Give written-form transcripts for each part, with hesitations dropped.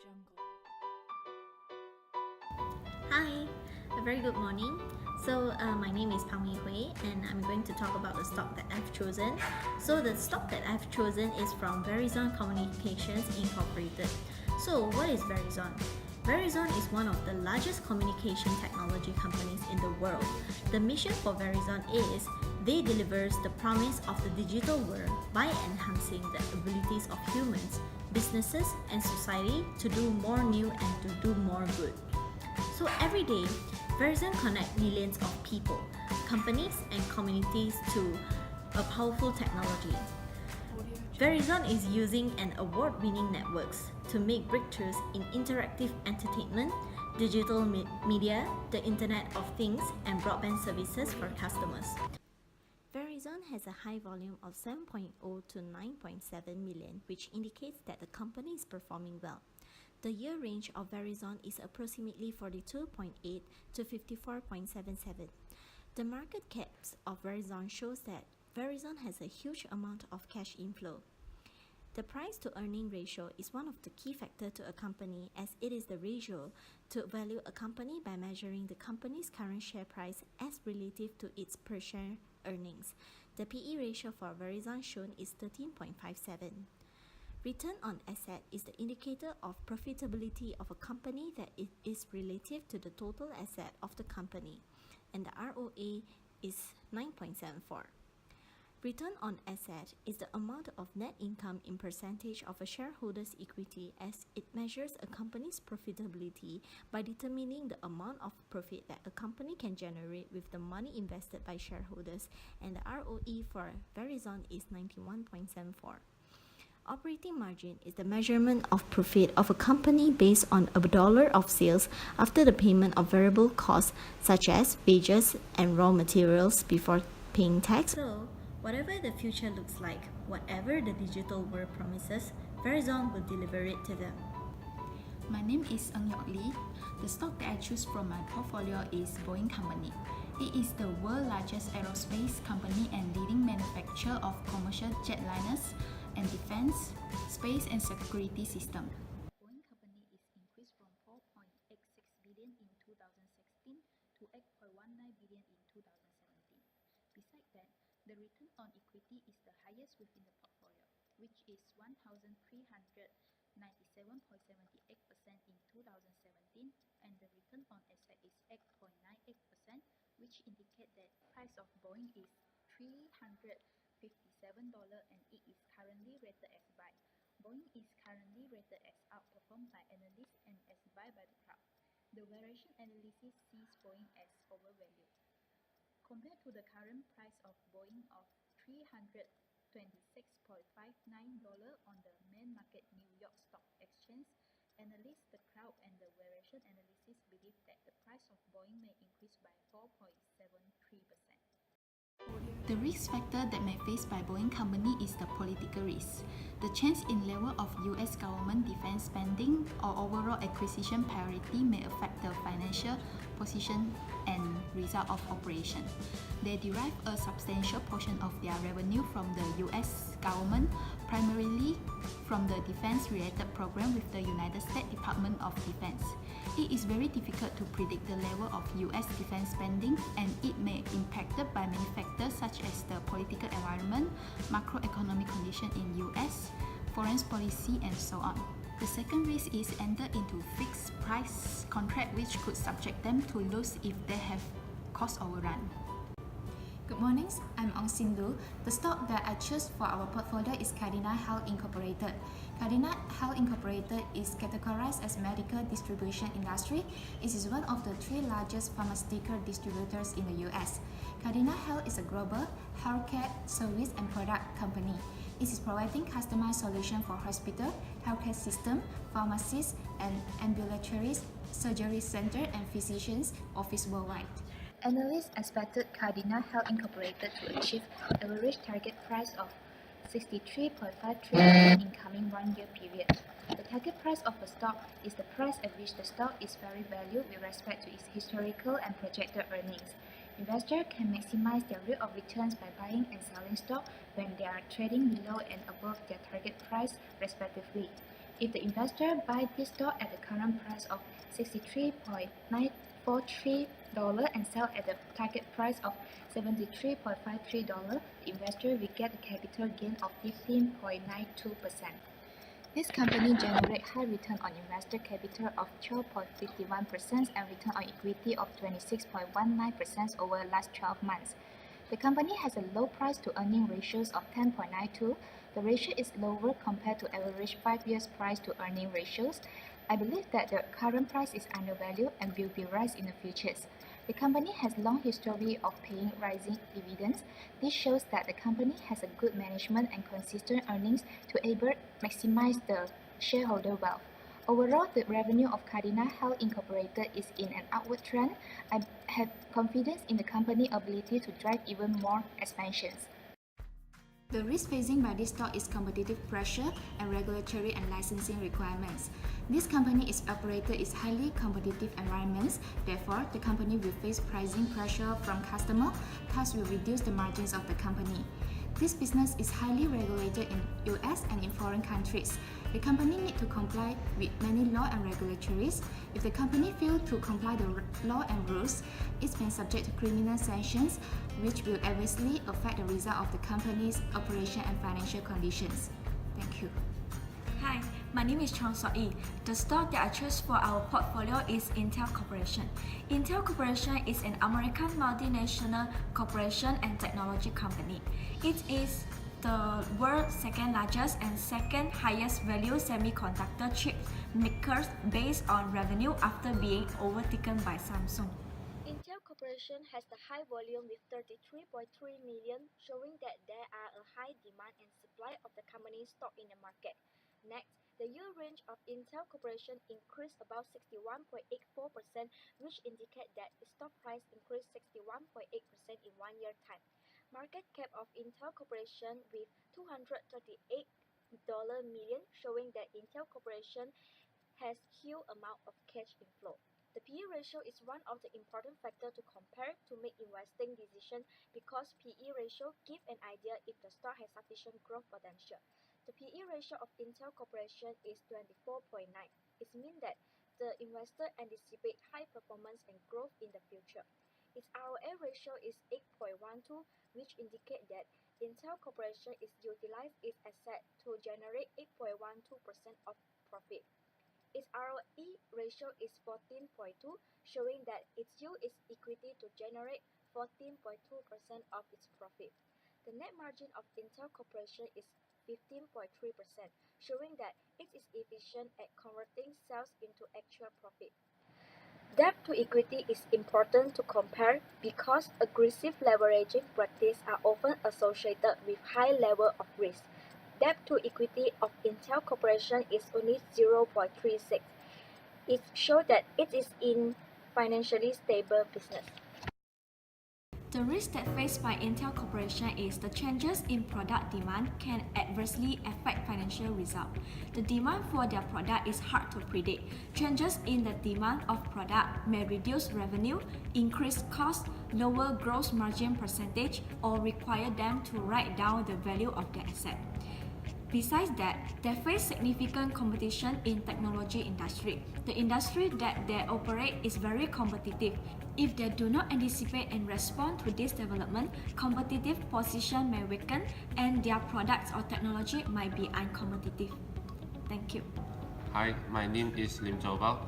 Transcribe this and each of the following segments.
jungle. Hi, a very good morning. My name is Phang Mei Huey, and I'm going to talk about the stock that I've chosen. So, the stock that I've chosen is from Verizon Communications Incorporated. So, what is Verizon? Verizon is one of the largest communication technology companies in the world. The mission for Verizon is they delivers the promise of the digital world by enhancing the abilities of humans, businesses, and society to do more new and to do more good. So every day, Verizon connects millions of people, companies, and communities to a powerful technology. Verizon is using an award-winning networks to make breakthroughs in interactive entertainment, digital media, the Internet of Things, and broadband services for customers. Verizon has a high volume of 7.0 to 9.7 million, which indicates that the company is performing well. The year range of Verizon is approximately 42.8 to 54.77. The market caps of Verizon shows that Verizon has a huge amount of cash inflow. The price to earning ratio is one of the key factors to a company, as it is the ratio to value a company by measuring the company's current share price as relative to its per share earnings. The PE ratio for Verizon shown is 13.57. Return on asset is the indicator of profitability of a company that it is relative to the total asset of the company, and the ROA is 9.74. Return on asset is the amount of net income in percentage of a shareholder's equity, as it measures a company's profitability by determining the amount of profit that a company can generate with the money invested by shareholders, and the ROE for Verizon is 91.74. Operating margin is the measurement of profit of a company based on a dollar of sales after the payment of variable costs such as wages and raw materials before paying tax. So, whatever the future looks like, whatever the digital world promises, Verizon will deliver it to them. My name is Yoke Li. The stock that I choose from my portfolio is Boeing Company. It is the world's largest aerospace company and leading manufacturer of commercial jetliners and defense, space and security system. Boeing Company is increased from 4.86 billion in 2016 to 8.19 billion in 2017. Besides that, the return on equity is the highest within the portfolio, which is 1,397.78% in 2017, and the return on asset is 8.98%, which indicate that price of Boeing is $357 and it is currently rated as buy. Boeing is currently rated as outperformed by analysts and as buy by the crowd. The valuation analysis sees Boeing as overvalued. Compared to the current price of Boeing of $326.59 on the main market New York Stock Exchange, analysts, the crowd, and the valuation analysis believe that the price of Boeing may increase by 4.73%. The risk factor that may face by Boeing Company is the political risk. The change in level of US government defense spending or overall acquisition priority may affect the financial position and result of operation. They derive a substantial portion of their revenue from the US government, primarily from the defense-related program with the United States Department of Defense. It is very difficult to predict the level of US defense spending, and it may be impacted by many factors such as the political environment, macroeconomic condition in US, foreign policy, and so on. The second risk is enter into fixed price contract, which could subject them to lose if they have cost overrun. Good morning, I'm Ong Sin Lu. The stock that I choose for our portfolio is Cardinal Health Incorporated. Cardinal Health Incorporated is categorized as medical distribution industry. It is one of the three largest pharmaceutical distributors in the US. Cardinal Health is a global healthcare service and product company. It is providing customized solutions for hospital, healthcare system, pharmacies, and ambulatory surgery center and physicians' office worldwide. Analysts expected Cardinal Health Incorporated to achieve average target price of 63.53 in coming 1 year period. The target price of a stock is the price at which the stock is fairly valued with respect to its historical and projected earnings. Investors can maximize their rate of returns by buying and selling stock when they are trading below and above their target price respectively. If the investor buys this stock at the current price of $63.943 and sell at the target price of $73.53, the investor will get a capital gain of 15.92%. This company generates high return on invested capital of 12.51% and return on equity of 26.19% over the last 12 months. The company has a low price to earning ratios of 10.92. The ratio is lower compared to average 5 years price to earning ratios. I believe that the current price is undervalued and will be rise in the futures. The company has long history of paying rising dividends. This shows that the company has a good management and consistent earnings to able maximize the shareholder wealth. Overall, the revenue of Cardinal Health Incorporated is in an upward trend. I have confidence in the company's ability to drive even more expansions. The risk facing by this stock is competitive pressure and regulatory and licensing requirements. This company is operated in highly competitive environments. Therefore, the company will face pricing pressure from customers, thus will reduce the margins of the company. This business is highly regulated in US and in foreign countries. The company needs to comply with many law and regulatories. If the company fails to comply the law and rules, it's been subject to criminal sanctions, which will adversely affect the result of the company's operation and financial conditions. Thank you. Hi, my name is Chong Soke Yee. The stock that I chose for our portfolio is Intel Corporation. Intel Corporation is an American multinational corporation and technology company. It is the world's second largest and second highest value semiconductor chip makers based on revenue after being overtaken by Samsung. Intel Corporation has the high volume with 33.3 million, showing that there are a high demand and supply of the company's stock in the market. Next, the yield range of Intel Corporation increased about 61.84%, which indicate that the stock price increased 61.8% in 1 year time. Market cap of Intel Corporation with $238 million, showing that Intel Corporation has huge amount of cash inflow. The PE ratio is one of the important factors to compare to make investing decisions because PE ratio give an idea if the stock has sufficient growth potential. The PE ratio of Intel Corporation is 24.9. It means that the investor anticipate high performance and growth in the future. Its ROA ratio is 8.12, which indicate that Intel Corporation is utilize its asset to generate 8.12% of profit. Its ROE ratio is 14.2, showing that its yield is equity to generate 14.2% of its profit. The net margin of Intel Corporation is 15.3%, showing that it is efficient at converting sales into actual profit. Debt to equity is important to compare because aggressive leveraging practices are often associated with high level of risk. Debt to equity of Intel Corporation is only 0.36. It shows that it is in financially stable business. The risk that faced by Intel Corporation is the changes in product demand can adversely affect financial results. The demand for their product is hard to predict. Changes in the demand of product may reduce revenue, increase cost, lower gross margin percentage, or require them to write down the value of their asset. Besides that, they face significant competition in technology industry. The industry that they operate is very competitive. If they do not anticipate and respond to this development, competitive position may weaken and their products or technology might be uncompetitive. Thank you. Hi, my name is Lim Jou Bao.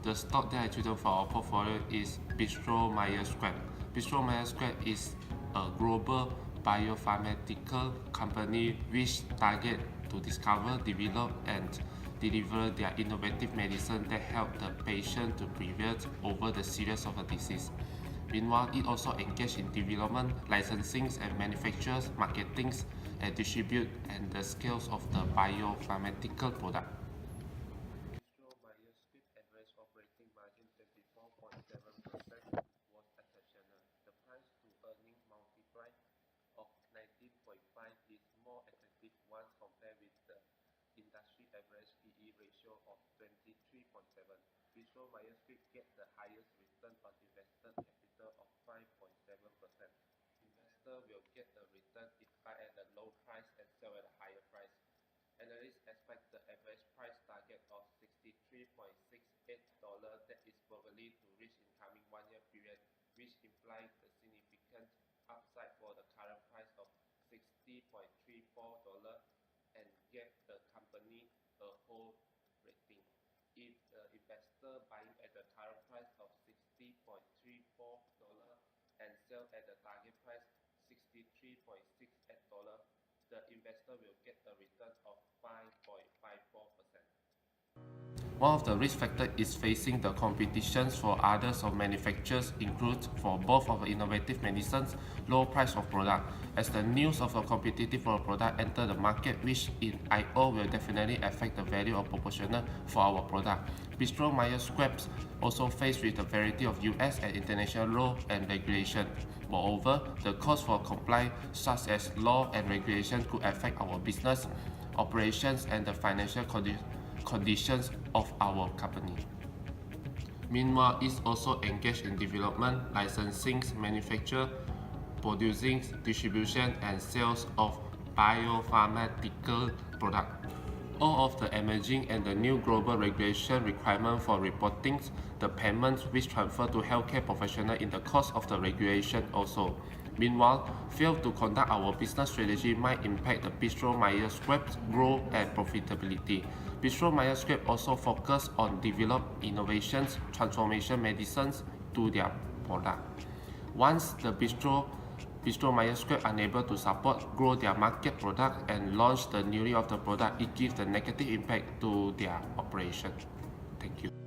The stock that I chosen for our portfolio is Bristol Myers Squibb. Bristol Myers Squibb is a global biopharmaceutical company which target to discover, develop, and deliver their innovative medicine that help the patient to prevent over the series of a disease. Meanwhile, it also engage in development, licensing, and manufactures, marketing, and distribute and the scales of the biopharmaceutical product. Bristol Myers Squibb average operating margin 24.7% was exceptional. The price to earning multiply of 19.5 is more attractive once compared with the industry average PE ratio of 23.7. Bristol Myers Squibb get the highest return on invested capital of 5.7%. Investor will get the return if buy at a low price and sell at a higher price. Analysts expect the average price target imply the significant upside for the current price of $60.34 and give the company a hold rating. If the investor buying at the current price of $60.34 and sell at the target price $63.68, the investor will get a return of 5.54%. One of the risk factors is facing the competitions for others of manufacturers includes for both of the innovative medicines, low price of product. As the news of a competitive product enter the market, which in I/O will definitely affect the value of proportional for our product. Bristol Myers Squibb also faced with a variety of US and international law and regulation. Moreover, the cost for compliance such as law and regulation could affect our business, operations and the financial conditions of our company. Meanwhile, it's also engaged in development, licensing, manufacture, producing, distribution, and sales of biopharmaceutical products. All of the emerging and the new global regulation requirement for reporting the payments which transfer to healthcare professionals in the course of the regulation also. Meanwhile, fail to conduct our business strategy might impact the Bristol Myers Squibb's growth and profitability. Bristol Myers Squibb also focus on develop innovations, transformation medicines to their product. Once the Bristol Myers Squibb unable to support, grow their market product and launch the newly of the product, it gives the negative impact to their operation. Thank you.